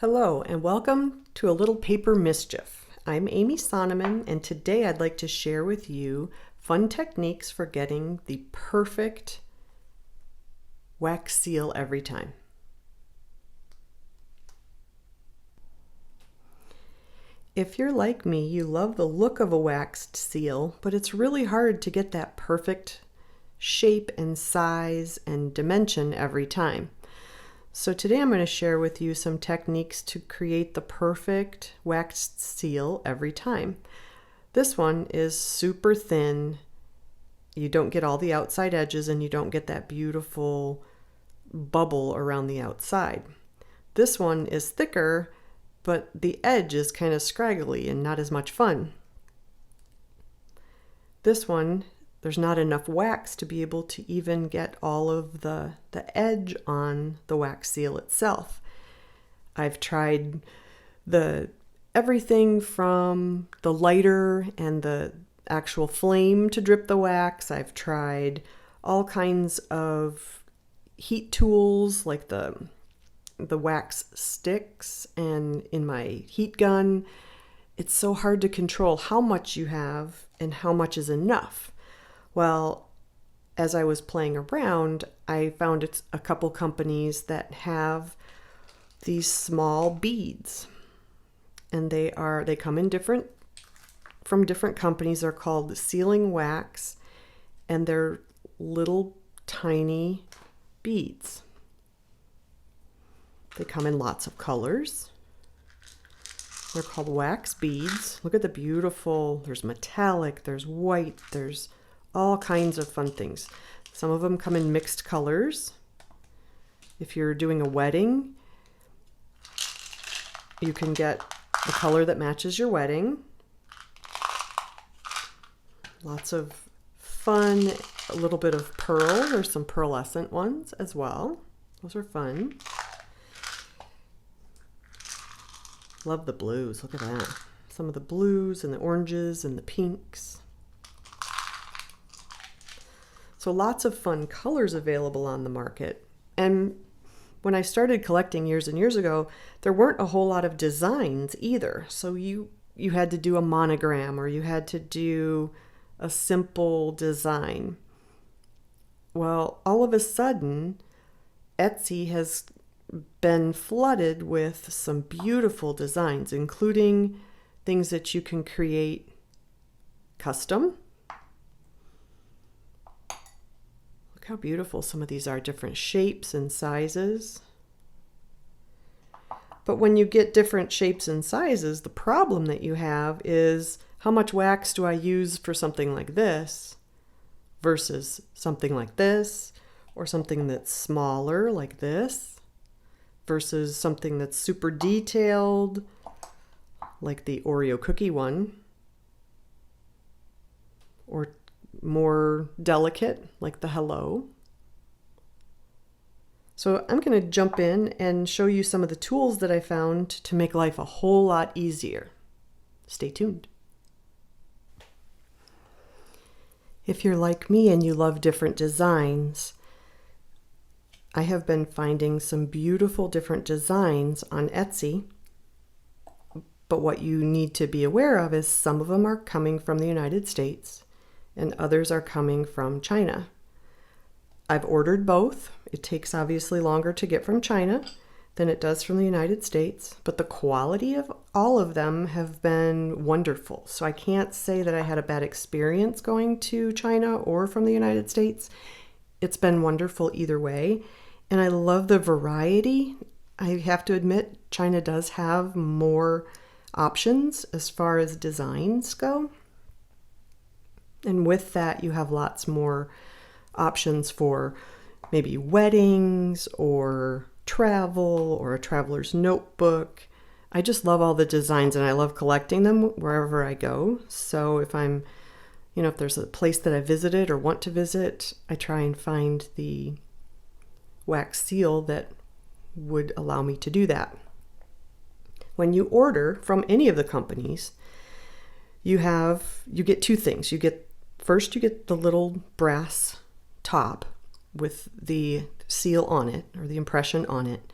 Hello and welcome to a little Paper Mischief. I'm Amy Sonnemann and today I'd like to share with you fun techniques for getting the perfect wax seal every time. If you're like me, you love the look of a waxed seal, but it's really hard to get that perfect shape and size and dimension every time. So today I'm going to share with you some techniques to create the perfect waxed seal every time. This one is super thin. You don't get all the outside edges and you don't get that beautiful bubble around the outside. This one is thicker, but the edge is kind of scraggly and not as much fun. This one, there's not enough wax to be able to even get all of the edge on the wax seal itself. I've tried everything from the lighter and the actual flame to drip the wax. I've tried all kinds of heat tools like the wax sticks and in my heat gun. It's so hard to control how much you have and how much is enough. Well, as I was playing around, I found a couple companies that have these small beads, and they come in from different companies. They're called sealing wax, and they're little tiny beads. They come in lots of colors. They're called wax beads. Look at the beautiful, there's metallic, there's white, there's all kinds of fun things. Some of them come in mixed colors. If you're doing a wedding, you can get the color that matches your wedding. Lots of fun, a little bit of pearl. There's some pearlescent ones as well. Those are fun. Love the blues. Look at that. Some of the blues and the oranges and the pinks. So lots of fun colors available on the market. And when I started collecting years and years ago, there weren't a whole lot of designs either. So you had to do a monogram or you had to do a simple design. Well, all of a sudden, Etsy has been flooded with some beautiful designs, including things that you can create custom. How beautiful some of these are, different shapes and sizes. But when you get different shapes and sizes, the problem that you have is how much wax do I use for something like this versus something like this, or something that's smaller like this versus something that's super detailed like the Oreo cookie one, or more delicate like the hello. So I'm going to jump in and show you some of the tools that I found to make life a whole lot easier. Stay tuned. If you're like me and you love different designs, I have been finding some beautiful different designs on Etsy. But what you need to be aware of is some of them are coming from the United States and others are coming from China. I've ordered both. It takes obviously longer to get from China than it does from the United States, but the quality of all of them have been wonderful. So I can't say that I had a bad experience going to China or from the United States. It's been wonderful either way, and I love the variety. I have to admit, China does have more options as far as designs go. And with that, you have lots more options for maybe weddings or travel or a traveler's notebook. I just love all the designs and I love collecting them wherever I go. So if if there's a place that I visited or want to visit, I try and find the wax seal that would allow me to do that. When you order from any of the companies, you get two things. First, you get the little brass top with the seal on it or the impression on it.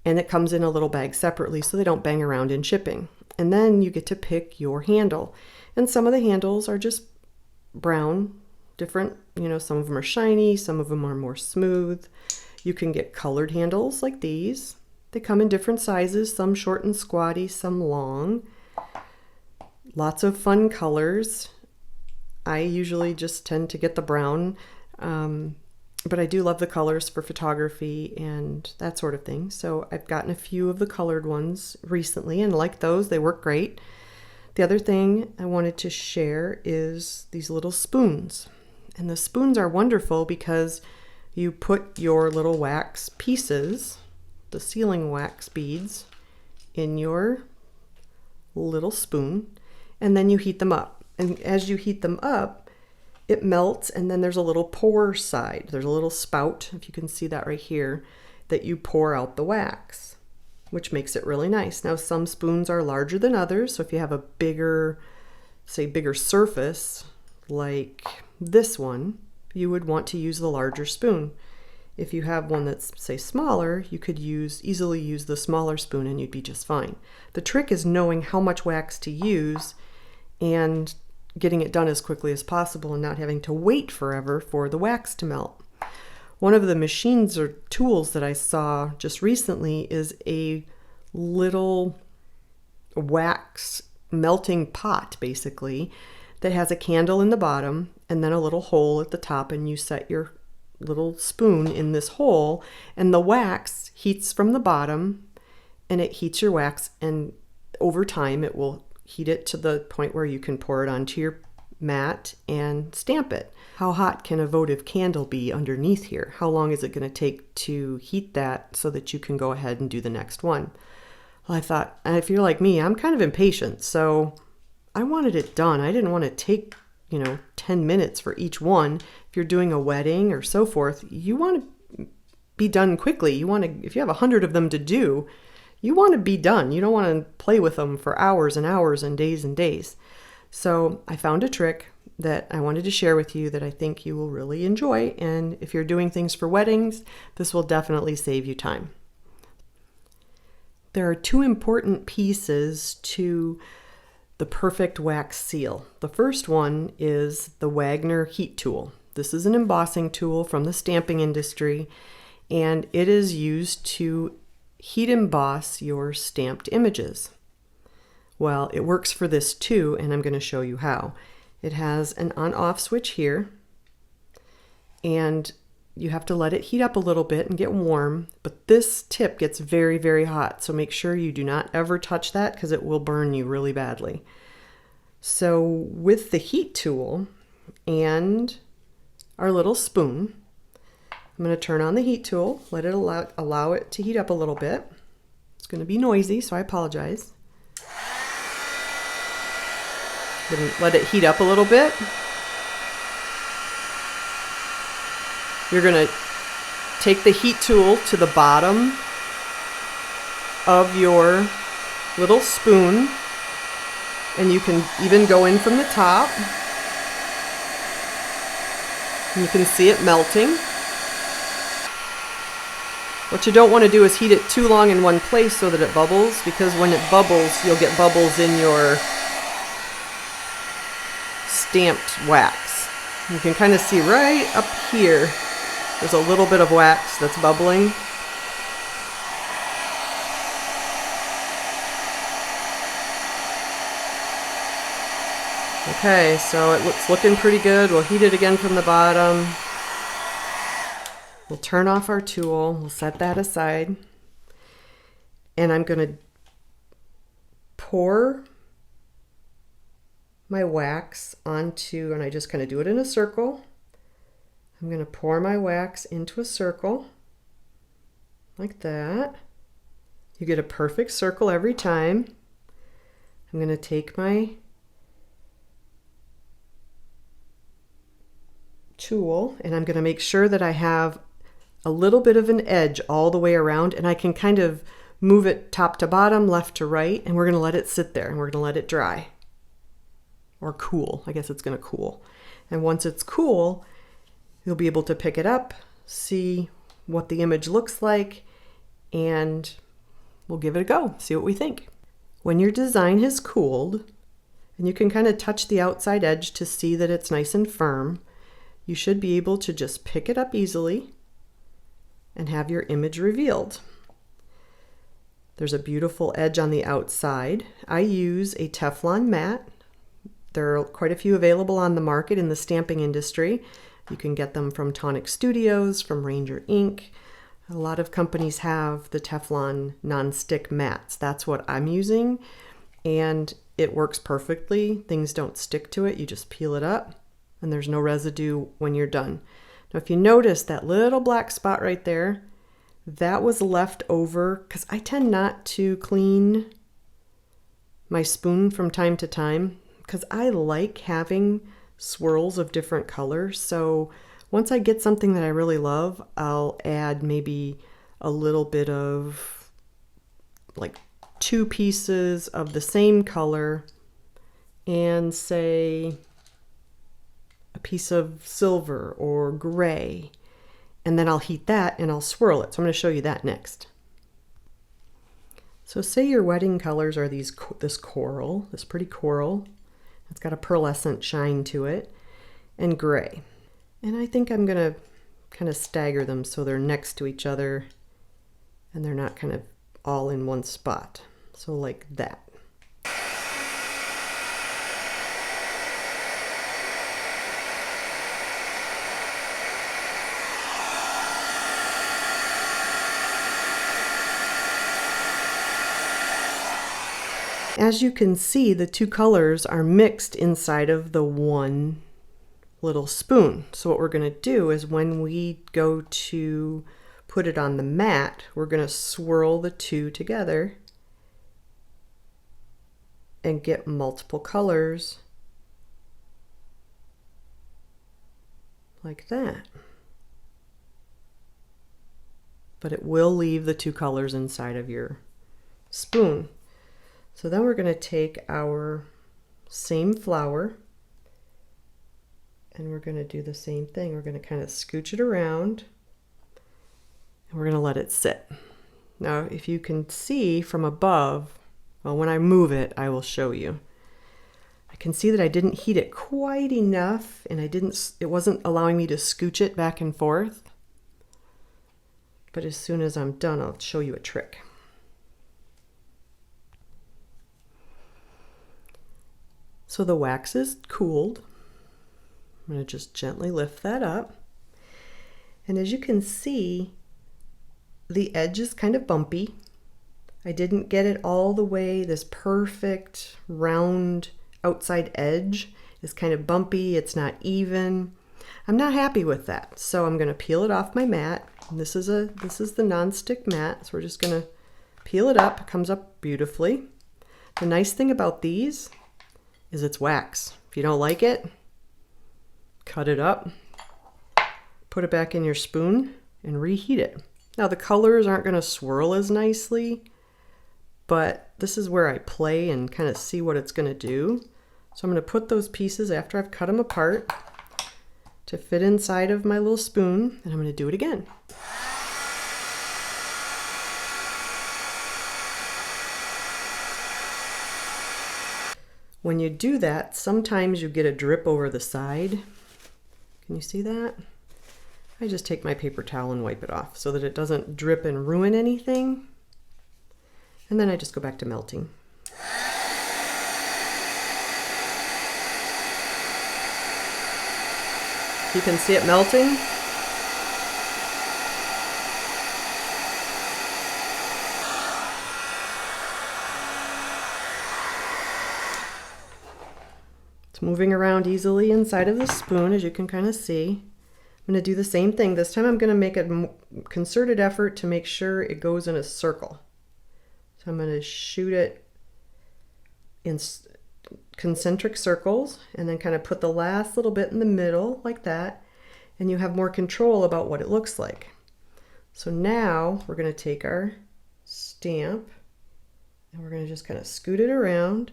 and it comes in a little bag separately so they don't bang around in shipping. And then you get to pick your handle. And some of the handles are just brown, different, some of them are shiny, some of them are more smooth. You can get colored handles like these. They come in different sizes, some short and squatty, some long. Lots of fun colors. I usually just tend to get the brown, but I do love the colors for photography and that sort of thing. So I've gotten a few of the colored ones recently and like those, they work great. The other thing I wanted to share is these little spoons. And the spoons are wonderful because you put your little wax pieces, the sealing wax beads, in your little spoon, and then you heat them up. And as you heat them up, it melts, and then there's a little pour side. There's a little spout, if you can see that right here, that you pour out the wax, which makes it really nice. Now, some spoons are larger than others, so if you have a bigger surface, like this one, you would want to use the larger spoon. If you have one that's, say, smaller, you could easily use the smaller spoon and you'd be just fine. The trick is knowing how much wax to use and getting it done as quickly as possible and not having to wait forever for the wax to melt. One of the machines or tools that I saw just recently is a little wax melting pot, basically, that has a candle in the bottom and then a little hole at the top, and you set your little spoon in this hole, and the wax heats from the bottom, and it heats your wax, and over time it will heat it to the point where you can pour it onto your mat and stamp it. How hot can a votive candle be underneath here? How long is it going to take to heat that so that you can go ahead and do the next one? Well, I thought, if you're like me, I'm kind of impatient, so I wanted it done. I didn't want to take 10 minutes for each one. If you're doing a wedding or so forth, you want to be done quickly. If you have 100 of them to do, you want to be done. You don't want to play with them for hours and hours and days. So I found a trick that I wanted to share with you that I think you will really enjoy. And if you're doing things for weddings, this will definitely save you time. There are two important pieces to the perfect wax seal. The first one is the Wagner heat tool. This is an embossing tool from the stamping industry, and it is used to heat emboss your stamped images. Well, it works for this too, and I'm going to show you how. It has an on-off switch here, and you have to let it heat up a little bit and get warm, but this tip gets very, very hot, so make sure you do not ever touch that because it will burn you really badly. So with the heat tool and our little spoon, I'm going to turn on the heat tool, let it allow it to heat up a little bit. It's going to be noisy, so I apologize. Going to let it heat up a little bit. You're going to take the heat tool to the bottom of your little spoon, and you can even go in from the top. And you can see it melting. What you don't want to do is heat it too long in one place so that it bubbles, because when it bubbles, you'll get bubbles in your stamped wax. You can kind of see right up here, there's a little bit of wax that's bubbling. Okay, so it's looking pretty good. We'll heat it again from the bottom. We'll turn off our tool. We'll set that aside. And I'm going to pour my wax onto, and I just kind of do it in a circle. I'm going to pour my wax into a circle like that. You get a perfect circle every time. I'm going to take my tool and I'm going to make sure that I have a little bit of an edge all the way around, and I can kind of move it top to bottom, left to right, and we're going to let it sit there and we're going to let it dry. Or cool. I guess it's going to cool. And once it's cool, you'll be able to pick it up, see what the image looks like, and we'll give it a go, see what we think. When your design has cooled, and you can kind of touch the outside edge to see that it's nice and firm, you should be able to just pick it up easily and have your image revealed. There's a beautiful edge on the outside. I use a Teflon mat. There are quite a few available on the market in the stamping industry. You can get them from Tonic Studios, from Ranger Ink. A lot of companies have the Teflon non-stick mats. That's what I'm using, and it works perfectly. Things don't stick to it. You just peel it up, and there's no residue when you're done. Now, if you notice that little black spot right there, that was left over because I tend not to clean my spoon from time to time because I like having swirls of different colors. So once I get something that I really love, I'll add maybe a little bit of like 2 pieces of the same color and say a piece of silver or gray, and then I'll heat that and I'll swirl it. So I'm going to show you that next. So say your wedding colors are this coral, this pretty coral. It's got a pearlescent shine to it, and gray. And I think I'm going to kind of stagger them so they're next to each other and they're not kind of all in one spot. So like that. As you can see, the 2 colors are mixed inside of the one little spoon. So what we're going to do is when we go to put it on the mat, we're going to swirl the 2 together and get multiple colors like that. But it will leave the 2 colors inside of your spoon. So then we're going to take our same flour and we're going to do the same thing. We're going to kind of scooch it around and we're going to let it sit. Now, if you can see from above, well, when I move it, I will show you. I can see that I didn't heat it quite enough and it wasn't allowing me to scooch it back and forth. But as soon as I'm done, I'll show you a trick. So the wax is cooled. I'm going to just gently lift that up. And as you can see, the edge is kind of bumpy. I didn't get it all the way. This perfect round outside edge is kind of bumpy. It's not even. I'm not happy with that. So I'm going to peel it off my mat. And this is the non-stick mat. So we're just going to peel it up. It comes up beautifully. The nice thing about these is it's wax. If you don't like it, cut it up, put it back in your spoon, and reheat it. Now the colors aren't going to swirl as nicely, but this is where I play and kind of see what it's going to do. So I'm going to put those pieces after I've cut them apart to fit inside of my little spoon, and I'm going to do it again. When you do that, sometimes you get a drip over the side. Can you see that? I just take my paper towel and wipe it off so that it doesn't drip and ruin anything. And then I just go back to melting. You can see it melting. Moving around easily inside of the spoon, as you can kind of see. I'm going to do the same thing. This time I'm going to make a concerted effort to make sure it goes in a circle. So I'm going to shoot it in concentric circles and then kind of put the last little bit in the middle like that, and you have more control about what it looks like. So now we're going to take our stamp and we're going to just kind of scoot it around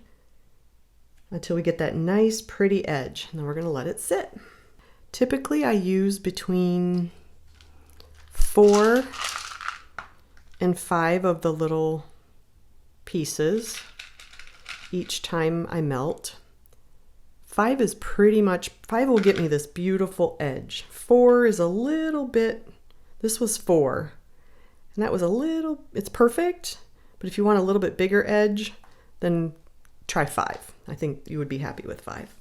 until we get that nice pretty edge, and then we're going to let it sit. Typically I use between 4 and 5 of the little pieces each time I melt. 5 is pretty much, 5 will get me this beautiful edge. 4 is a little bit, this was 4, and that was a little, it's perfect, but if you want a little bit bigger edge, then try 5. I think you would be happy with 5.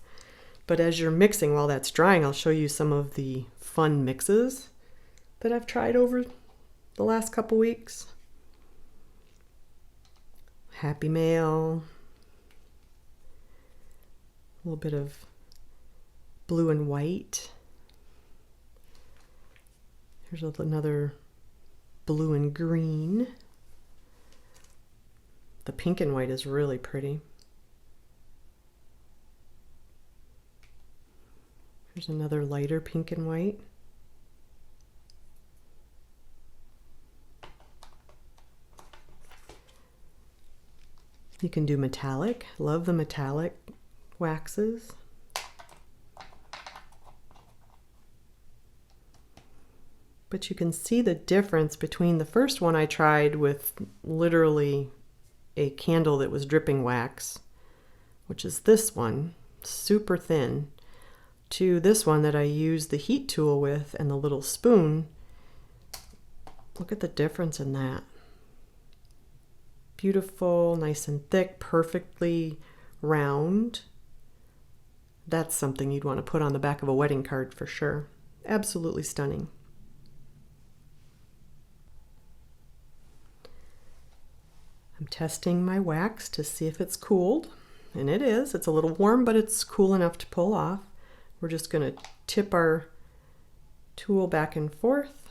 But as you're mixing while that's drying, I'll show you some of the fun mixes that I've tried over the last couple weeks. Happy Mail. A little bit of blue and white. Here's another blue and green. The pink and white is really pretty. Here's another lighter pink and white. You can do metallic. Love the metallic waxes. But you can see the difference between the first one I tried with literally a candle that was dripping wax, which is this one, super thin, to this one that I used the heat tool with and the little spoon. Look at the difference in that. Beautiful, nice and thick, perfectly round. That's something you'd want to put on the back of a wedding card for sure. Absolutely stunning. I'm testing my wax to see if it's cooled, and it is. It's a little warm, but it's cool enough to pull off. We're just going to tip our tool back and forth.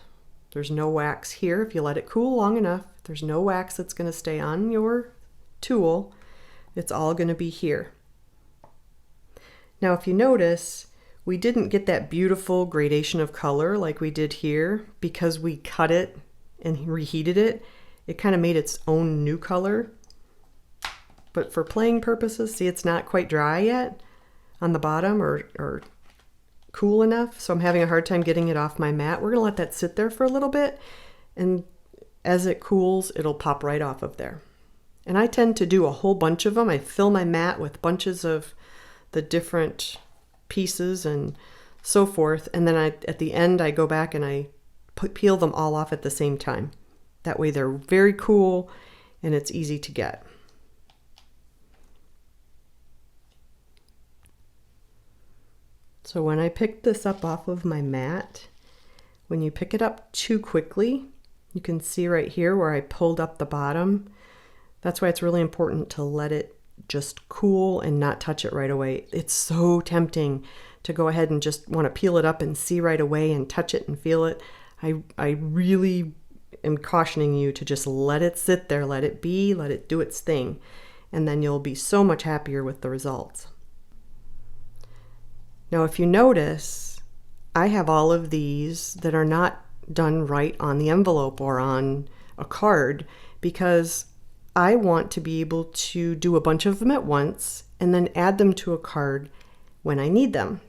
There's no wax here. If you let it cool long enough, there's no wax that's going to stay on your tool. It's all going to be here. Now, if you notice, we didn't get that beautiful gradation of color like we did here because we cut it and reheated it. It kind of made its own new color. But for playing purposes, see, it's not quite dry yet on the bottom or cool enough. So I'm having a hard time getting it off my mat. We're going to let that sit there for a little bit. And as it cools, it'll pop right off of there. And I tend to do a whole bunch of them. I fill my mat with bunches of the different pieces and so forth. And then at the end, I go back and I peel them all off at the same time. That way they're very cool and it's easy to get. So when I picked this up off of my mat, when you pick it up too quickly, you can see right here where I pulled up the bottom. That's why it's really important to let it just cool and not touch it right away. It's so tempting to go ahead and just want to peel it up and see right away and touch it and feel it. I really am cautioning you to just let it sit there, let it be, let it do its thing, and then you'll be so much happier with the results. Now, if you notice, I have all of these that are not done right on the envelope or on a card because I want to be able to do a bunch of them at once and then add them to a card when I need them.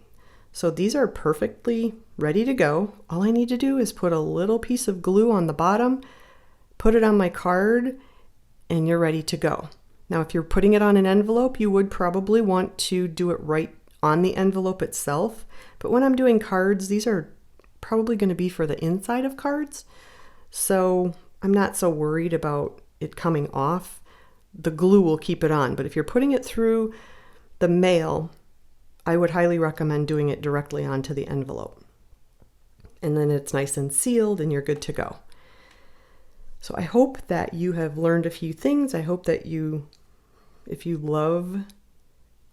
So these are perfectly ready to go. All I need to do is put a little piece of glue on the bottom, put it on my card, and you're ready to go. Now, if you're putting it on an envelope, you would probably want to do it right on the envelope itself. But when I'm doing cards, these are probably going to be for the inside of cards. So I'm not so worried about it coming off. The glue will keep it on. But if you're putting it through the mail, I would highly recommend doing it directly onto the envelope. And then it's nice and sealed and you're good to go. So I hope that you have learned a few things. I hope that if you love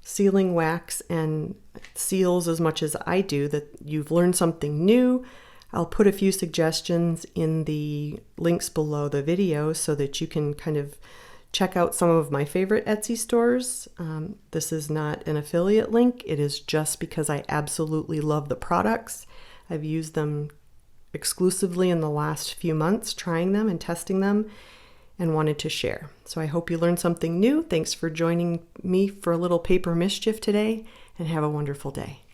sealing wax and seals as much as I do, that you've learned something new. I'll put a few suggestions in the links below the video so that you can kind of check out some of my favorite Etsy stores. This is not an affiliate link. It is just because I absolutely love the products. I've used them exclusively in the last few months, trying them and testing them, and wanted to share. So I hope you learned something new. Thanks for joining me for a little paper mischief today, and have a wonderful day.